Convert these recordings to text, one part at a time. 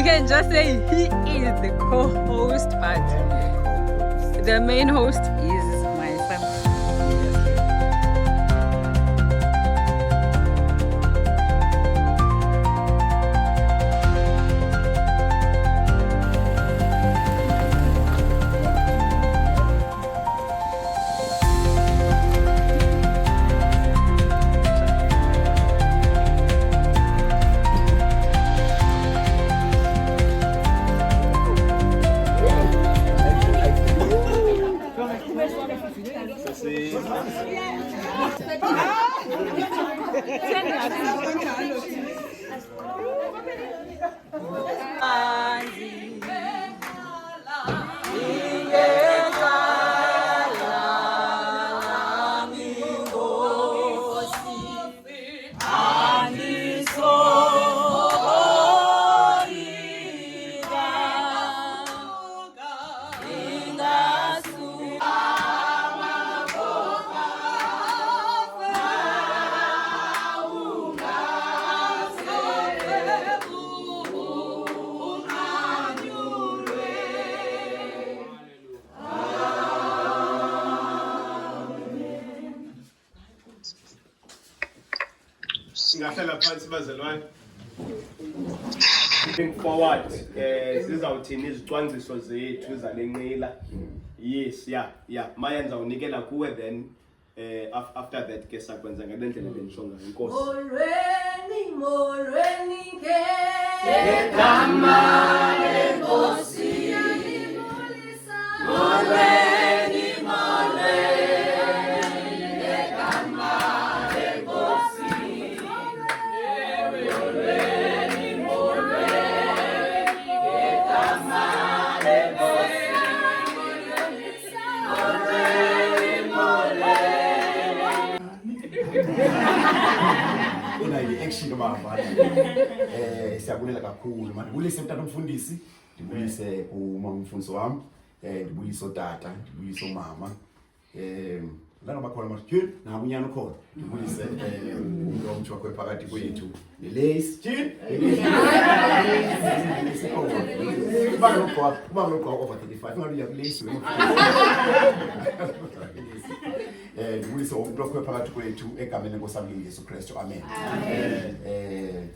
We can just say he is the co-host, but the main host is my son. Moving forward, zizawuthini izicwangciso zethu zalenqila. Yes, yeah. Mayenza unikela kuwe then after that ke sakwenza ngale ndlela bendisho ngayo. Inkosi. Molweni ke egama lenkosi. Molweni egama lenkosi. Action mama siyabulela kakhulu manje bulise mntana umfundisi ndibulise umfundisi wami ndibulise utata ndibulise umama lana bakhona manje nabo unyana ukhona ndibulise umuntu omtsho wakho phakathi kwethu nelace kuba lokho over 35 ngabe uyakulace ndibulise umuntu wakho phakathi kwethu egameni lenkosi yami Yesu Kristu amen.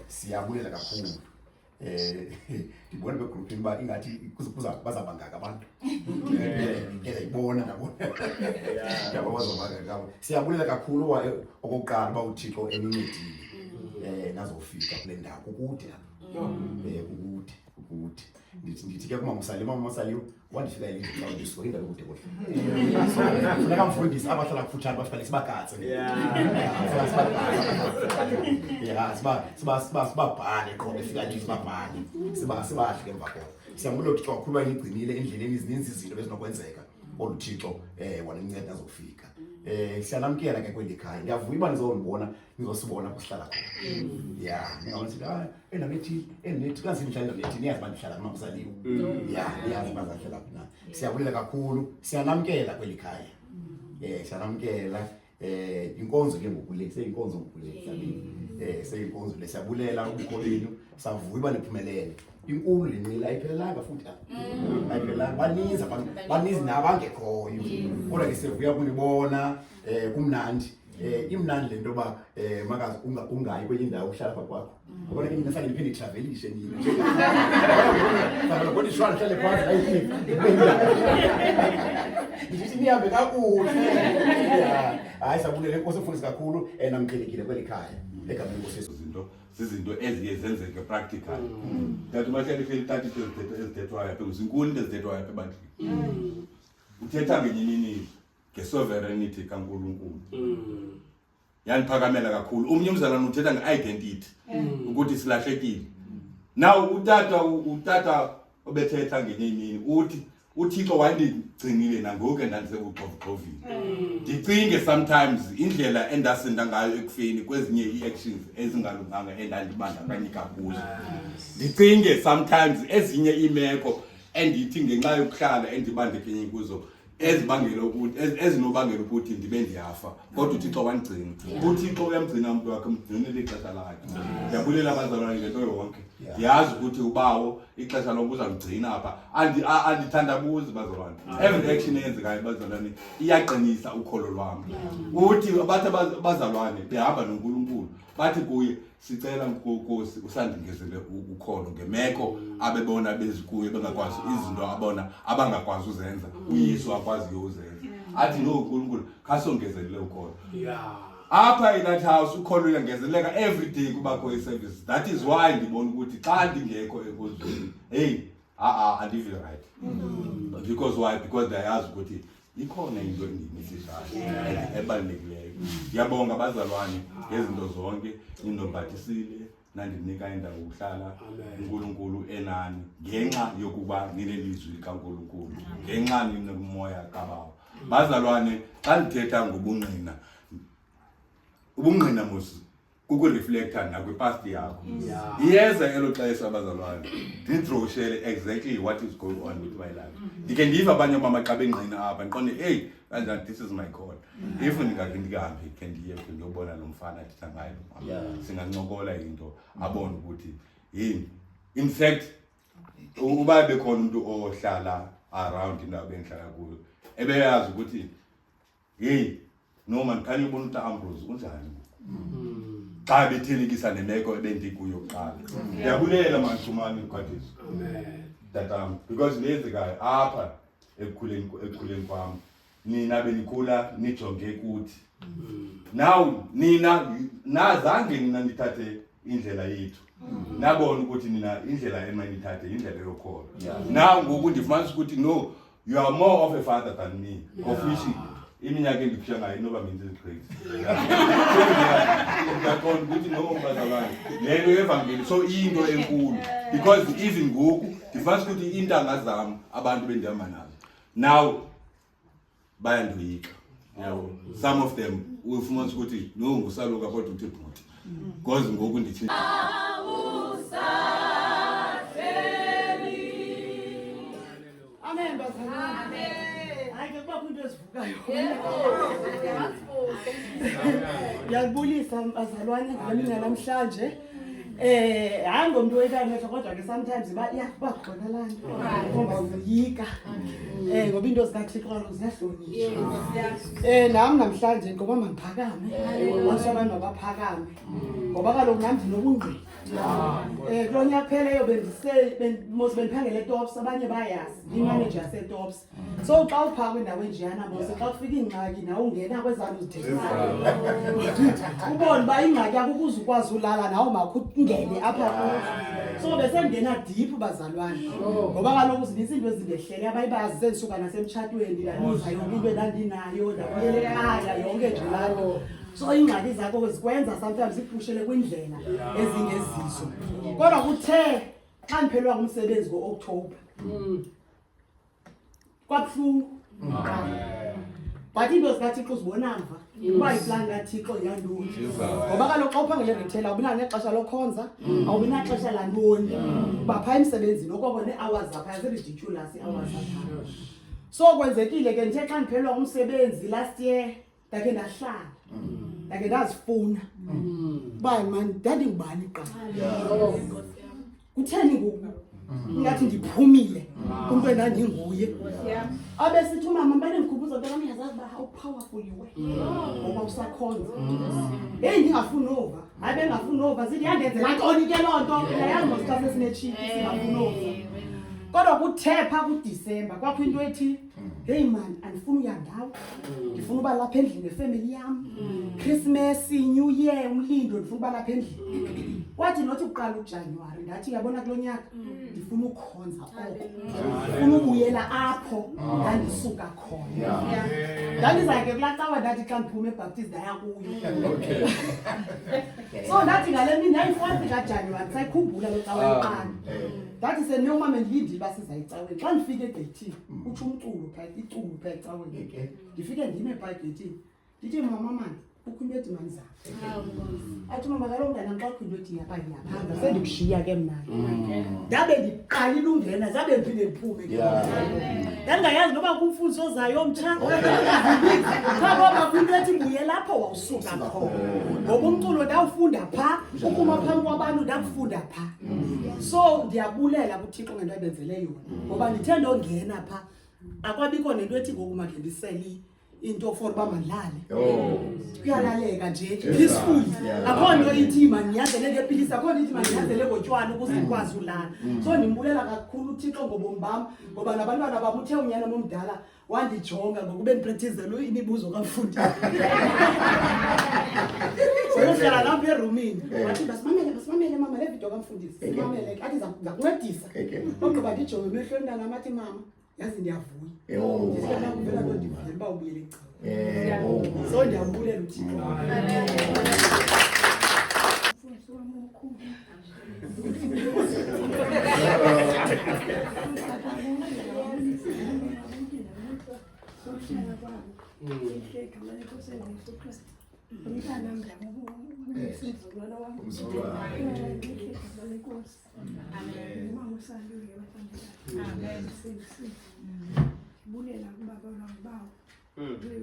Siyabulela kakhulu ndibona begroupini ba ingathi bazaba ngaka abantu ngiyayibona ngabona yabo bazobanga ngabo. Siyabulela kakhulu okokuqala ba uThixo enincedile nazofika kule ndawo kukude kukude ndithi ke kuma Musalima wandifika yini xa ndisuka indawo kude kodwa funeka mfundisi abahlala kufutshane bafike sibagatse sibabhale qho befika nje sibabhale sibahle ke emva koko. Siyambula uThixo kakhulu wayigcinile endleleni izininzi izinto bezinokwenzeka oluThixo waninceda azofika. Siyanamkela ke kweli khaya ndiyavuya uba nizondibona nizosibona kuhlala khona. Ngingathi enethi kanzima mhlawumbe nethi niyazi uba ndihlala kuMaMsaliwe. Niyazi uba ndihlala khona. Siyabulela kakhulu siyanamkela kweli khaya. Siyanamkela inkonzo ke ngokule seyinkonzo ngokule seyinkonzo le siyabulela ubukho benu savuya uba niphumelele. Inkulu lenqila ayiphelelanga futhi ayiphelelanga baninzi nabangekhoyo kodwa ke sivuya ukunibona kumnandi imnandi lento ba makazi ungayi kwenye indawo uhlala kwakho ubona ke ngingafanele ngiphinde travelishe nina nje kodwa ishwala hlale phansi ayifika ngithi nihambe kakuhle hayi sabulela inkosi efundisa kakhulu namkelekile kweli khaya egameni lenkosi izinto zizinto eziye zenzeke practical that mahleli ifeli 30 ezithethwayo apha kuzinkulu into ezithethwayo apha ebantwini uthetha ngenyinini ngesovereignty kaNkulunkulu yaniphakamela kakhulu. Umnye umzalwane uthetha ngeidentity ukuthi silahlekile. Now utata obethetha ngenyinini uthi uThixo wandigcinile nangoku endandisebuqovuqovini. Ndicinge sometimes indlela endasinda ngayo ekufeni kwezinye iactions ezingalunganga endandibandakanyeka kuzo. Ndicinge sometimes ezinye imeko endithi ngenxa yokuhlala endibandakanye kuzo ezibangela ukuthi ezinobangela ukuthi ndibe ndiyafa kodwa uThixo wandigcina uThixo uyamgcina umuntu wakhe umgcinele ixesha lakhe ndiyabulela abazalwane ngento yonke yazi ukuthi ubawo ixesha lonke uzamgcina apha andithandabuzi bazalwane every action eyenzekayo bazalwane iyaqinisa ukholo lwami uthi bathi abazalwane behamba noNkulunkulu bathi kuye sicela Nkosi usandingezelele ukholo ngemeko abebona bezikuye bengakwazi izinto abona abangakwazi uzenza uYesu akwazi uzenza athi no uNkulunkulu khasongezelele ukholo apha in that house ukholo uyangezeleka every day kubakho iservice that is why ndibona ukuthi xa ndingekho enkozweni hey andive right because why because ndayazi ukuthi ikhona into engiyimisishayo ebalulekileyo ngiyabonga abazalwane ngezinto zonke indophathisile nandinika indawo ukuhlala uNkulunkulu enani ngenxa yokuba nilelizwi likaNkulunkulu ngenxa ninomoya kaBaba bazalwane xa ndithetha ngobungqina ubungqina musi kukureflecta nakwipast yakho iyeza elo xesha abazalwane ndidrowshele exactly what is going on with my life ndike ndiva abanye mama xa bengqina apha ndiqonde hey kanjani this is my call if ndingake ndihambe ke ndiye ngiyobona lo mfana athetha ngayo singancokola into abone ukuthi yini in fact uba bekhona umuntu ohlala around indawo bengihlala kuyo ebeyazi ukuthi hey noma ndikhanye ubona uNtata Ambrose unjani xa bethelekisa nemeko ebendikuyo kuqala ndiyabulela manchumane uKhwathiso tatam because lezikayo apha ekukhuleni kwami nina benikhula nijonge kuthi now nina nazange nina ndithathe indlela yethu nabona ukuthi nina indlela emanithathe indlela yokholo now ngoku ndifumanisa ukuthi no you are more of a father than me of which iminyaka endiphila ngayo inoba means great ngiyaqonda ukuthi noma bazalwane lento yevangeli so into enkulu because even ngoku ndifumanisa ukuthi intanga zami abantu bendihamba nazo now bayandoyika yabo some of them ufumanisa ukuthi no ngusaloka kodwa uthi bhuti because ngoku ndithi amen bazalwane hayi kuba into ezivukayo ngiyabulisa bazalwane ngamina namhlanje hayi ngomuntu wekanetha kodwa ke sometimes bakhona lana ngoba uyika ngoba into zikaThixo kaloku ziyahlonishwa nami namhlanje ngoba mangiphakame abantu abaphakame ngoba kaloku nami ndinobungqina kulo nyaka pheleyo bendiphangele eTops abanye bayazi imanager yaseTops so xa uphaa kwindawo enjeyana mose xa kufika ingxaki nawe ungena kwezana uzithethayo ubone uba ingxaki yakho ukuze ukwazi ulala nawe makungene apha kuyo so besengena deep bazalwane ngoba kaloku zininzi into ezindehlele abayibazi sendisuka nasemtshatweni ndaniva yonke into endandinayo ndabuyele ekhaya yonke nje lalo so ingxaki zakho zikwenza sometimes iphushele kwindlela ezingezizo kodwa kuthe xa ndiphelwa ngumsebenzi ngo-October kwabuhlungu but into zikaThixo zibona mva uba iplan kaThixo yantoni ngoba kaloku xa uphangele retailer awubinalo nexesha lokhonza awubinalo xesha lantoni uba phaa emsebenzini okwabo nee-hours apha zi-ridiculous ii-hours apha so kwenzekile ke ndithe xa ndiphelwa ngumsebenzi last year ndakhe ndahlala ndakhe ndazifuna uba mani ndandingubani qala kutheni ngoku ngathi ndiphumile umntu endandinguye abesithi umama mbane ndikhumbuza nto kami yazazi uba how powerful you were ngoba usakhonza heyi ndingafuni ova hayi bengafuni ova zithi yandenzela ntoni ke loo nto yayazi mosika sesinetshiti singafuni ova kodwa kuthe phaa kuDisemba kwakho into ethi heyi mani andifuni uyandawo ndifuna uba lapha endlini nefemeli yam Christmas New Year umlindo ndifuna uba lapha endlini kwathi nothi uqala uJanuwari ndathi yabona kulo nyaka ndifuna ukukhonza oko ndifuna ubuyela apho ndandisuka khona ndandiza ke kulaa cawa ndathi xa ndiphume ebhaptizi ndaya kuyo so ndathi ngale mini yayi-4 kaJanuwari sayikhumbula lo cawa yoqala ndathi seniyomama ndilindile uba sizayicaweni xa ndifike egeyithini utsho umculo phaa iculo phaa ecaweni ndifike ndime phaa egeyithini ndithi mama mani ukhuluma edimani zakhe athi mama kaloku mntana xa ukhuluma ethi yaphanga sendikushiya ke mna ndabe ndiqalile ungena zabe ndiphinde ndiphume ke ndandingayazi noba kumfundi ozayo mtsha qha ngoba kwinto ethi mbuye lapho wawusuka khona ngoba umculo ndawufunda phaa ukuma phambi kwabantu ndakufunda phaa so ndiyabulela kuThixo ngento ebenzele yona ngoba ndithe ndongena phaa akwabikho nento ethi ngoku makhe ndiseli into for uba mandlale kuyalaleka nje peaceful akho nto ithi manyanzeleke epilisi akho nto ithi manyanzeleke ngotywala ukuze ndikwazi ulala so ndimbulela kakhulu uThixo ngobomi bam ngoba nabantwana bam uthe unyana nomdala wandijonga ngokube ndipracticele imibuzo kamfundi soyohlala lapha erumini wathi basimamele mama le video kamfundisi simamele athi zakuncedisa ogqiba ndijonge emehlweni mntana athi mama yazi ndiyavuya ndisikela kuvela nto ndivile uba ubuyele ecawa so ndiyambulela uThixo bulela kubaba bawo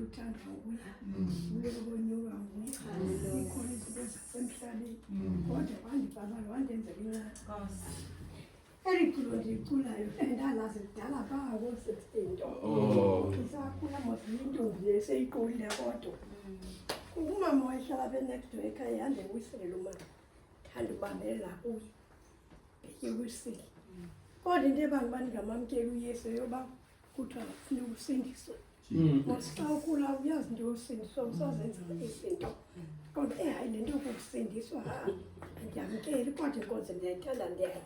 uthanda ukuya bulela konyuka nguye ikhona izinto zasemhlabeni kodwa wandibabala wandenzela incane eliculo ndiculayo ndalazi kudala phaa ko-16 isakhula mos yintombi eseyiqolile kodwa umama wayehlala apha next door ekhaya yandewisele umama thanda ubambelela kuye bekuwisile kodwa into ebangibani ngamamkeli uyesu yoba kuthiwa kufuneka usindiswe mosixa ukhula uyazi into yosindiswa usazenza izinto kodwa hayi le nto yokusindiswa ndiyamkeli kodwa inkonzo ndiyayithanda ndiyayi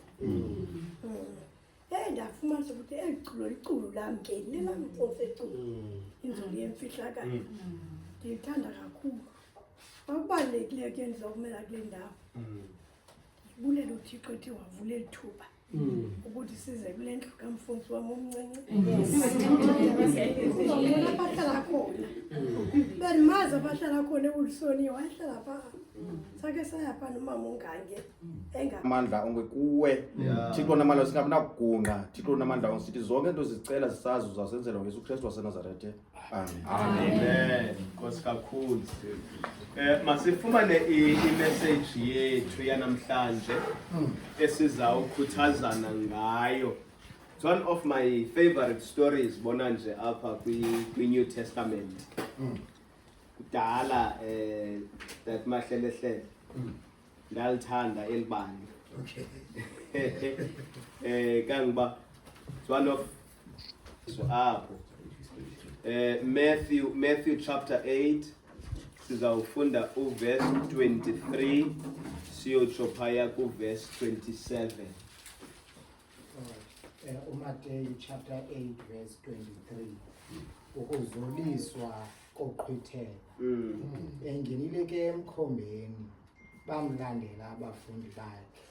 ndafumanisa ukuthi eli culo liculo lamkeli lelamfonso eculo inzulu yemfihlakalo ndiyithanda kakhulu okubalulekileyo ke ndizokumela kule ndawo ndibulela uThixo ethi wavula eli thuba ukuthi size kule ndlu kamfundisi wami omncinci abahlala khona bendimazi abahlala khona eWilsoni wayehlala phaa sake saya phaa nomama ungange amandla ongekuwe Thixo namandla singabunakugunga Thixo namandla ongisithi zonke into zicela zisazi uzasenzela ngoYesu Kristu waseNazarethe amen Nkosi kakhulu masifumane i-message yethu yanamhlanje esizawukhuthazana ngayo. It's one of my favorite stories bona nje apha kwi-New Testament kudala that mahlelehle ndalithanda elibani kangiba it's one of so apho Matthew chapter 8 sizawufunda uverse 23 siyotsho phaya kuverse 27. uMateyu chapter 8 verse 23 ukuzoliswa koqhithela engenile ke emkhombeni bamlandela abafundi bakhe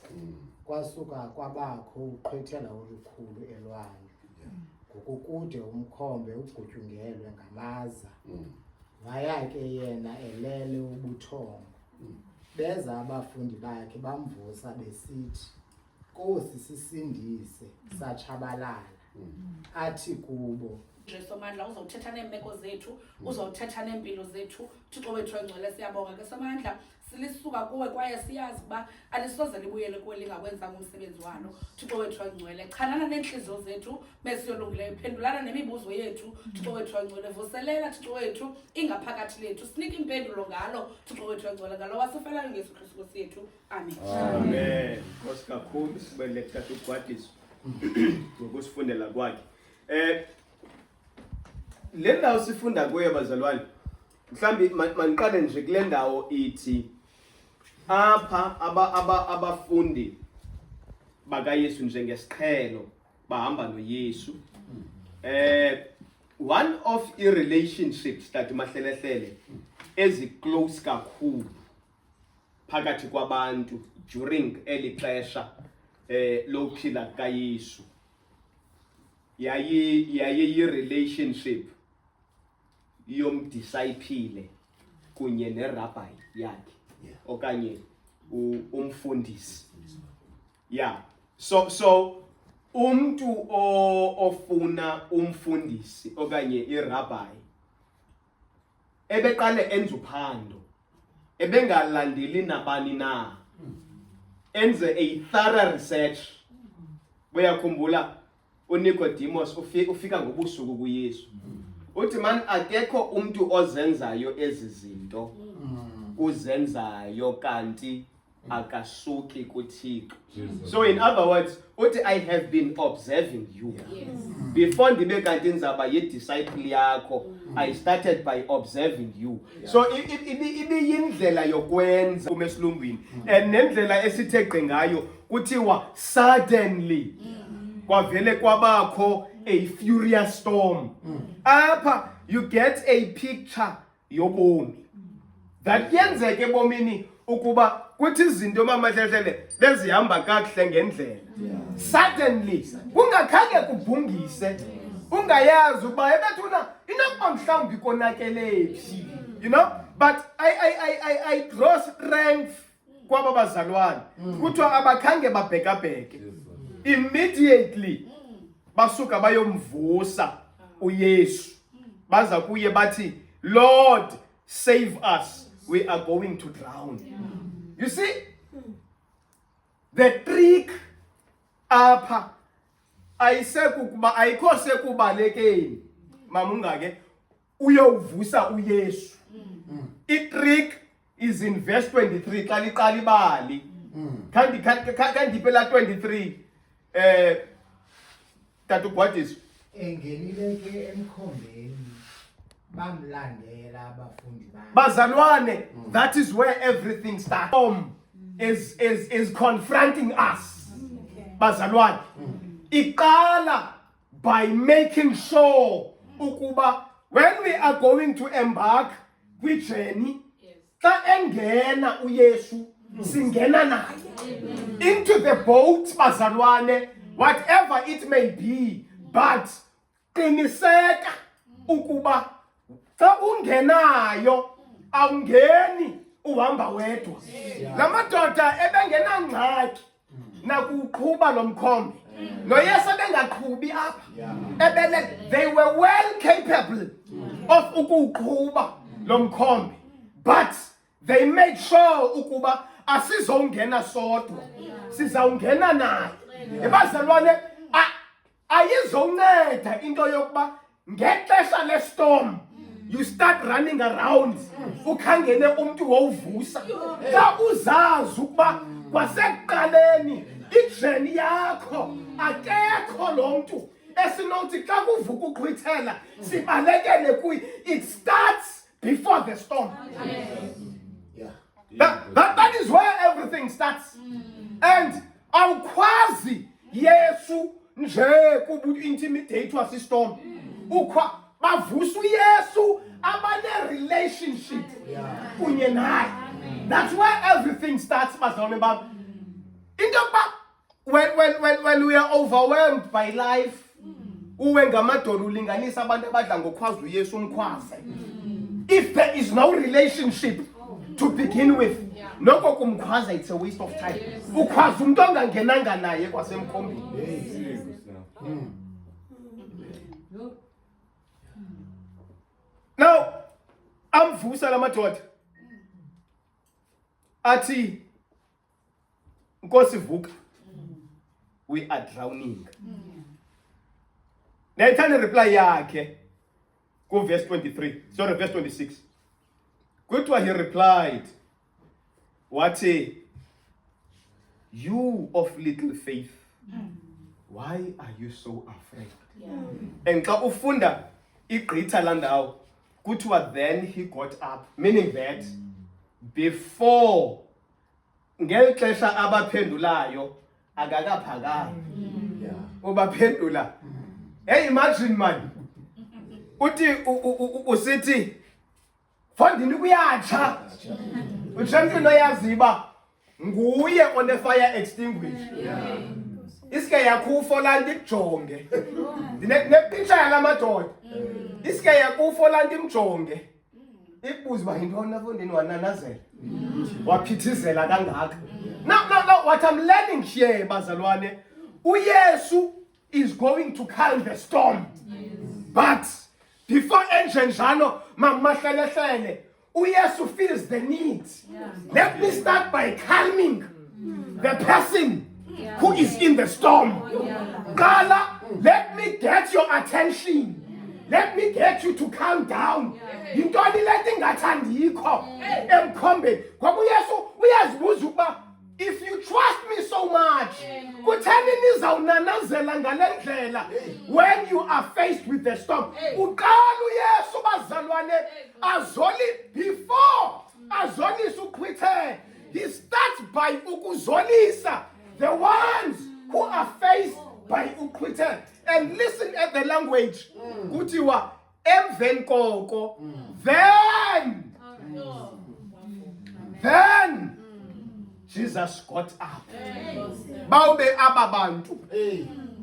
kwasuka kwabakho uqhithela olukhulu elwandle ngokukude umkhombe ugutyungelwe ngamaza waya ke yena elele ubuthongo beza abafundi bakhe bamvusa besithi Nkosi sisindise satshabalala athi kubo Jesu mandla uzothetha neemeko zethu uzothetha neempilo zethu Thixo wethu engcwele siyabonga ke samandla silisuka kuwe kwaye siyazi uba alisoze libuyele kuwe lingakwenzanga umsebenzi walo Thixo wethu engcwele chanana neentliziyo zethu mesiyolungileyo phendulana nemibuzo yethu Thixo wethu engcwele vuselela Thixo wethu ingaphakathi lethu sinike impendulo ngalo Thixo wethu engcwele ngalo wasifelayo ngeyesu Kristu Nkosi yethu amen amen Nkosi kakhulu sibele kuthatha ugwadiso ngokusifundela kwakhe le ndawo sifunda kuyo bazalwane mhlambi maniqale nje kule ndawo ithi apha abafundi bakaYesu njengesiqhelo bahamba noYesu one of the relationships that mahlelehlele eziclose kakhulu phakathi kwabantu during elixesha lokuphila kaYesu yayi relationship yomdisciple kunye nerabbi yakhe okanye umfundisi. Yeah. So umntu ofuna umfundisi okanye irabbi ebeqale enze uphando, ebengalandeli nabani na, enze a thorough research. Uyakhumbula uNicodemus ufika ngobusuku kuYesu. Uthi man akekho umntu ozenzayo ezi zinto uzenzayo kanti akasuki kuThixo. So in other words, uthi I have been observing you. Before ndibe kanti nzaba ye-disciple yakho, I started by observing you. So ibiyindlela yokwenza kumesilungwini. And nendlela esithe ngayo kuthiwa suddenly kwavele kwabakho a furious storm. Apha you get a picture yobomi. That yenzeke ebomini ukuba kuthi izinto mamahlele bezihamba kakuhle ngendlela. Suddenly ungakhange kubhungise, ungayazi ukuba ebethuna inokuba mhlawumbi konakele phi. You know, but I draw strength kwaba bazalwane. Kuthiwa abakhange babhekabheke. Immediately basuka bayomvusa uYesu. Baza kuye bathi, Lord, save us. We are going to drown. You see, the trick apha ayikho sekubalekeni mamungake uyowuvusa uYesu. I-trick is in verse 23 xa liqala ibali. Khandipela 23 Tatu Gwadis. Engenile ke emkhombeni bamlandela abafundi bakhe. Bazalwane, that is where everything starts. Is confronting us. Bazalwane. Iqala by making sure ukuba when we are going to embark with journey, xa engena uYesu singena naye into the boat, bazalwane, whatever it may be, but qiniseka ukuba xa ungenayo awungeni uhamba wedwa. Lamadoda ebengena ngxaki nakuqhuba lomkhombe. Noyesu ebengaqhubi apha. They were well capable of ukuqhuba lomkhombe, but they made sure ukuba asizongena sodwa, sizawungena naye. Ebazalwane ayizonceda into yokuba ngexesha lestorm you start running around ukhangele umuntu wowuvusa. Xa uzazi ukuba kwasekuqaleni ijeni yakho akekho lo mntu esinothi xa kuvuka uqhwithela sibalekele kuyi. It starts before the storm. That is where everything starts. And awukwazi Yesu nje kuba intimidate wasistorm. Bavusa uYesu abane relationship kunye naye. That's where everything starts, bazalwane bam. Into when we are overwhelmed by life, uwe ngamadolo ulinganisa abantu abadla ngokhwaza uYesu umkhwaze. If there is no relationship to begin with, noko kumkhwaza, it's a waste of time. Ukhwaza umuntu ongangenanga naye kwasemkhombeni. Now, amvusa lamadoda athi Nkosi vuka, we are drowning. Nayithanda reply yakhe ku verse 23, sorry, verse 26. Kuthiwa he replied, wathi, you of little faith, why are you so afraid? And xa ufunda igqitha landawo kuthiwa then he got up, meaning that before ngeli xesha abaphendulayo akakaphakami. Ubaphendula, hey, imagine man, uthi usithi fondini kuyatsha, utshentshe oyaziba nguye one fire extinguisher. Iske yakufo la ndikujonge. Nepicture yala madoda. Iske yakufo la ndimjonge. ibuza uba yintoni afondini wananazela waphithizela kangaka. Now what I'm learning here bazalwane, uYesu is going to calm the storm. But before enjenjalo mahlelehlele, uYesu feels the need. Let me start by calming the person who is in the storm. Kala, let me get your attention. Let me get you to calm down. Yintoni leti ngathandikho emkhombe. Ngoba uYesu uyazibuza ukuba if you trust me so much, kutheni nizawunanazela ngale ndlela when you are faced with the storm? Uqala uYesu bazalwane azoli before azolisa uqhwithe. He starts by ukuzolisa the ones who are faced by uqhwithe. And listen at the language. Kuthiwa emveni koko then Jesus got up. Bawube ababantu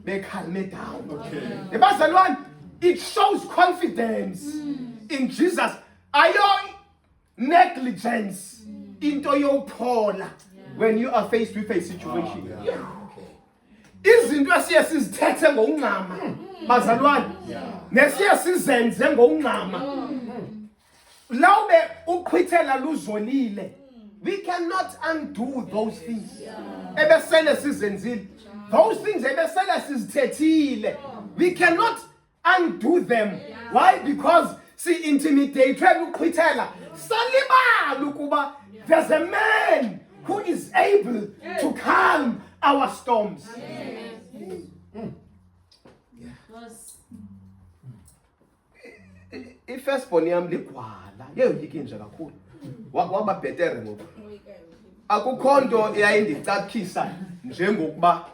bekhalme down. Bazalwane, it shows confidence in Jesus. Ayo negligence into yophola when you are faced with a situation. Izinto esiye sizithethe ngokungama bazalwane nesiye sizenze ngokungama lawube uqhwithela luzolile. We cannot undo those things ebesele sizenzile. Those things ebesele sizithethile, we cannot undo them. Why? Because si intimidated uqhwithela salibala ukuba there's a man who is able to calm our storms. Ifirst born yami ligwala yeyoyike nje kakhulu waba bhetere ngoku akukho nto eyayindicaphisa njengokuba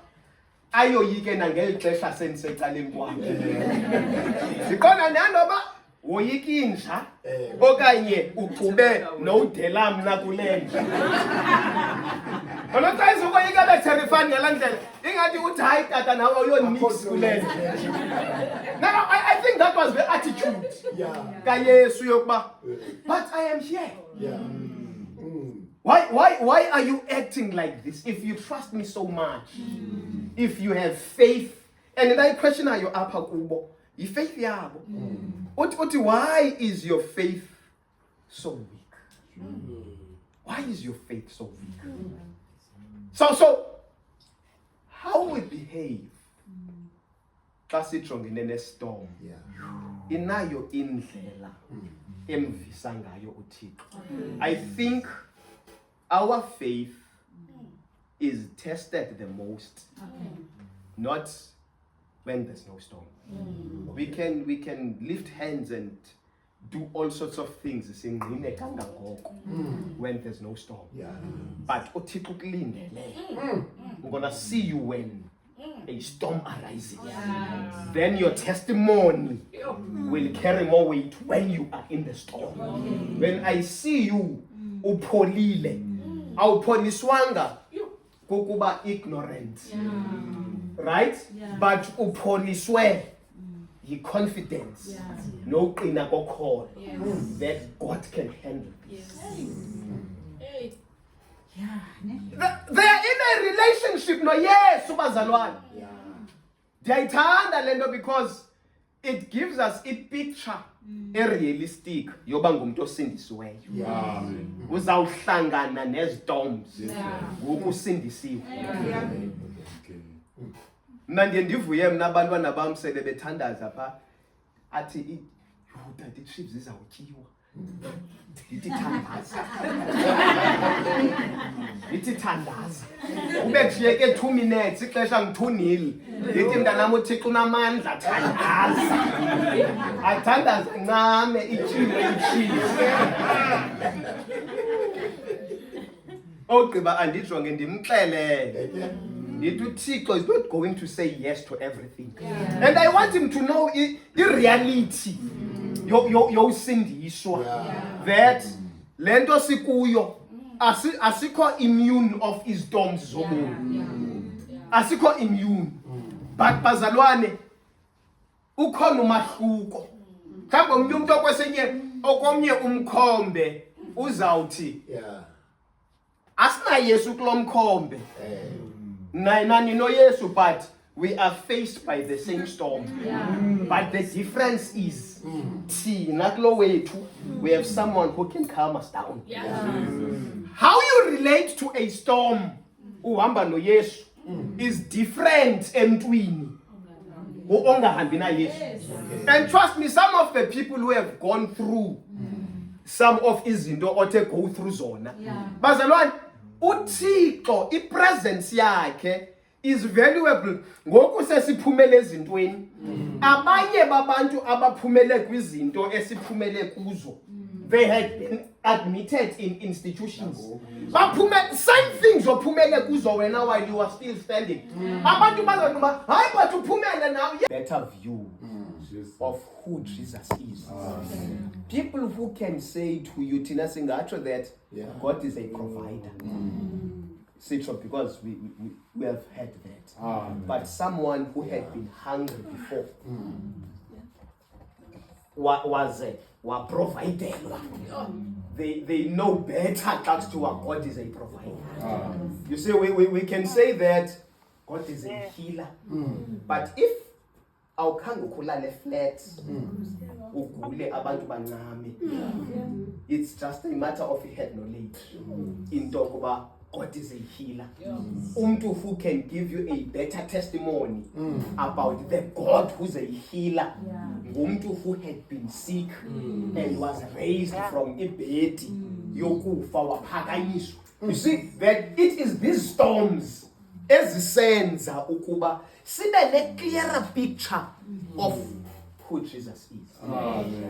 ayoyike nangeli xesha sendisecaleni kwami. Zikhona nanoba woyika inja okanye uxube nowudelam nakule nja. Ona xa izokoyika beterifani ngala ndlela ingathi uthi hayi tata nawe uyonix kule nja. Now I think that was the attitude kaYesu yokuba but I am here. Why are you acting like this? If you trust me so much, if you have faith, and then I question are you apha kubo faith yabo. Uthi why is your faith so weak? Why is your faith so weak? So how we behave xa sijongene nestorm inayo indlela emvisa ngayo uThixo. I think our faith is tested the most, not when there's no storm. We can lift hands and do all sorts of things when there's no storm. But uThixo ukulindele. We're gonna see you when a storm arises. Then your testimony will carry more weight when you are in the storm. When I see you upholile, awupholiswanga kukuba ignorant, right? But upholiswe yi-confidence, no qina kokholo that God can handle this. They are in a relationship no Yesu bazalwane. Ndiyayithanda lento because it gives us a picture realistic yoba ngumuntu osindisiweyo. Uzawuhlangana nezstorms ngokusindisiwe. Mna ndiye ndivuye mna abantwana bam sele bethandaza pha athi tata i-chips zizawutyiwa. Ndithi thandaza. Ndithi thandaza. Ube kujiyeke 2 minutes ixesha ngi-2-0. Ndithi mntanam uThixo unamandla thandaza. Athandaza ncame ityiwe i-chips. Ogqiba andijonge ndimxelele. Ndithi uThixo is not going to say yes to everything. And I want him to know the reality. Yosindiswa that lento sikuyo asikho immune of his storms zobomi. Asikho immune. But bazalwane ukhona umahluko. Mhlawumbe umuntu okwesenye okomnye umkhombe uzawuthi asina Yesu kulo mkhombe nani no Yesu, but we are faced by the same storm. But the difference is thina kulo wethu we have someone who can calm us down. How you relate to a storm uhamba no Yesu is different emntwini ongahambi na Yesu. And trust me, some of the people who have gone through some of izinto othe go through zona, bazalwane, uThixo ipresence yakhe is valuable. Ngoku sesiphumele ezintweni, abanye babantu abaphumele kwizinto esiphumele kuzo, they had been admitted in institutions. Same things ophumele kuzo wena while you are still standing. Abantu bazokuba hayi but uphumele now. Better view of who Jesus is. People who can say to you, Tina Singacho, that God is a provider. Because we have heard that. But someone who had been hungry before was provided. They know better that to what God is a provider. You see, we can say that God is a healer. But if awukhange ukhulale flat ugule abantu bancame, it's just a matter of head knowledge into yokuba God is a healer. Umntu who can give you a better testimony about the God who's a healer. Umntu who had been sick and was raised from ibhedi yokufa waphakanyiswa. You see that it is these storms ezisenza ukuba sibe ne clearer picture of who Jesus is.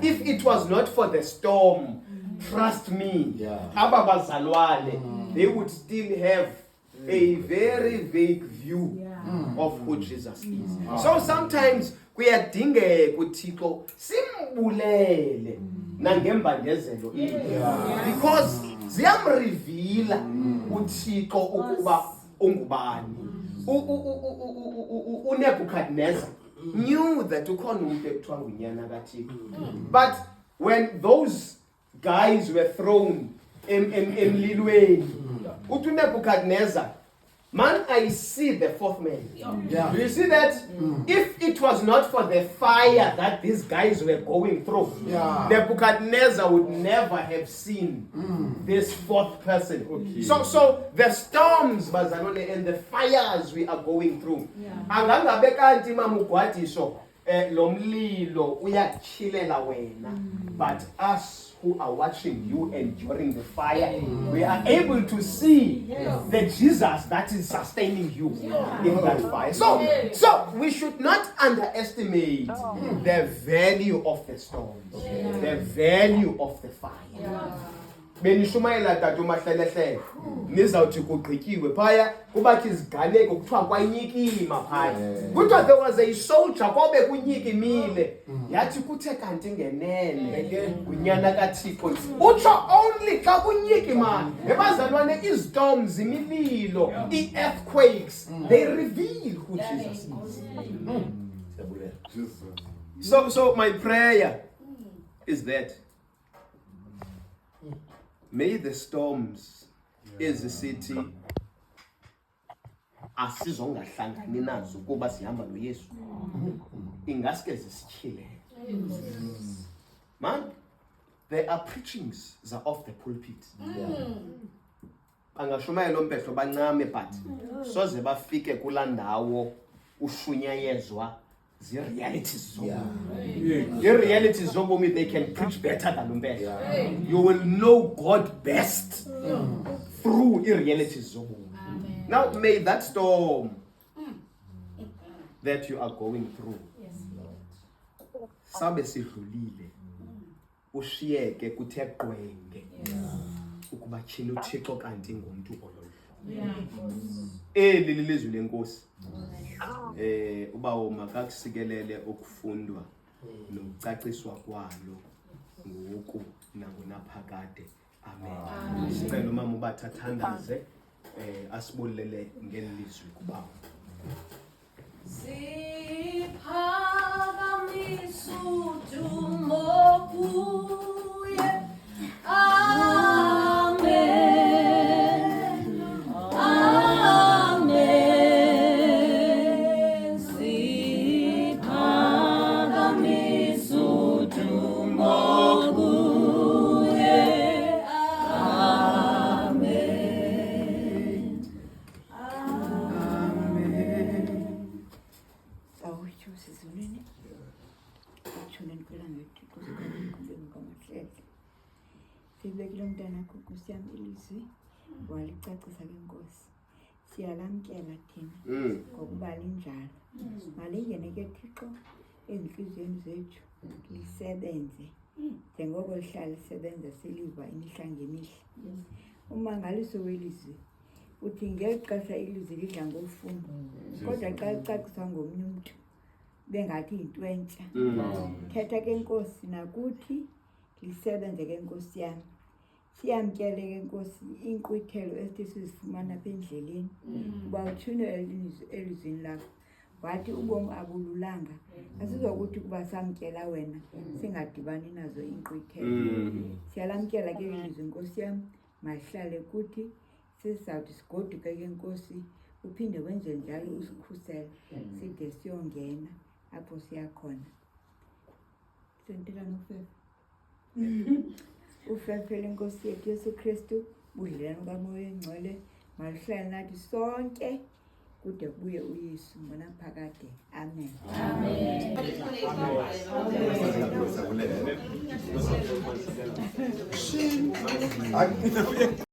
If it was not for the storm, trust me, ababazalwane, they would still have a very vague view of who Jesus is. So sometimes kuyadingeka uThixo simbulele nangembandezelo because ziyamreveala uThixo ukuba ungubani. uNebuchadnezzar knew that ukhona umuntu ekuthiwa ngunyana kaThixo. But when those guys were thrown emlilweni, uthi uNebuchadnezzar, man, I see the fourth man. Do you see that? If it was not for the fire that these guys were going through, Nebuchadnezzar would never have seen this fourth person. So the storms and the fires we are going through, angangabe kanti mamugwadiso lomlilo uyachilela wena, but us who are watching you enduring the fire, we are able to see the Jesus that is sustaining you in that fire. So we should not underestimate the value of the storms, the value of the fire. Benishumayela tatu mahlelehle nizawuthi kugqityiwe phaya kubathi iziganeko kuthiwa kwanyikima phaya. Kuthiwa there was a soldier kwabe kunyikimile, yathi kuthe kanti ngenene kunyana kaThixo utsho only xa kunyikima. Ebazalwane, izistorms, imililo, earthquakes, they reveal who Jesus is. So my prayer is that may the storms ezisithi asizongahlangani nazo kuba sihamba noYesu ingaske zisityhile. Man, there are preachings that are off the pulpit. Angashumayela ompehlo bancame but soze bafike kula ndawo ushunyayezwa zi-realities zobomi. I-realities zobomi, they can preach better than umpehlo. You will know God best through i-realities zobomi. Now may that storm that you are going through sabe sidlulile, ushiyeke kuthe qwenge ukuba tshilo Thixo kanti ngumntu ololu. Eli lilizwi lenkosi. Ubawo makakusikelele okufundwa nokucaciswa kwalo ngoku nangonaphakade. Amen. Sicela umama ubathathandaze asibulele ngelizwi kubawo. Siphakamisa udumo kuwe Ubalulekile umntanakho Nkosi yami ilizwi walicacisa lenkosi. Siyalamkela thina ngokuba linjalo. Malingene ke Thixo ezinhliziyweni zethu lisebenze njengoko lihlala lisebenza siliva imihla ngemihla. Umangaliso welizwi uthi ngexesha ilizwi lidla ngofundo kodwa xa licaciswa ngomnye umntu bengathi yinto entsha. Thetha ke Nkosi nakuthi lisebenze ke Nkosi yami. Siyamkele ke Nkosi inkqwithelo esithi sizifumana apha endleleni kuba uthune elizwini lakho wathi ubomi abululanga asizokuthi kuba samkela wena singadibani nazo inkqwithelo. Siyalamkela ke ilizwi Nkosi yami mahlale kuthi sizawuthi sigoduke ke Nkosi uphinde wenze njalo usikhusele side siyongena apho siyakhona. Sentela nofefe ufefele Nkosi yethu Yesu Kristu budlelwane kaMoya Engcwele maluhlale nathi sonke kude kubuye uYesu ngonaphakade. Amen. Amen.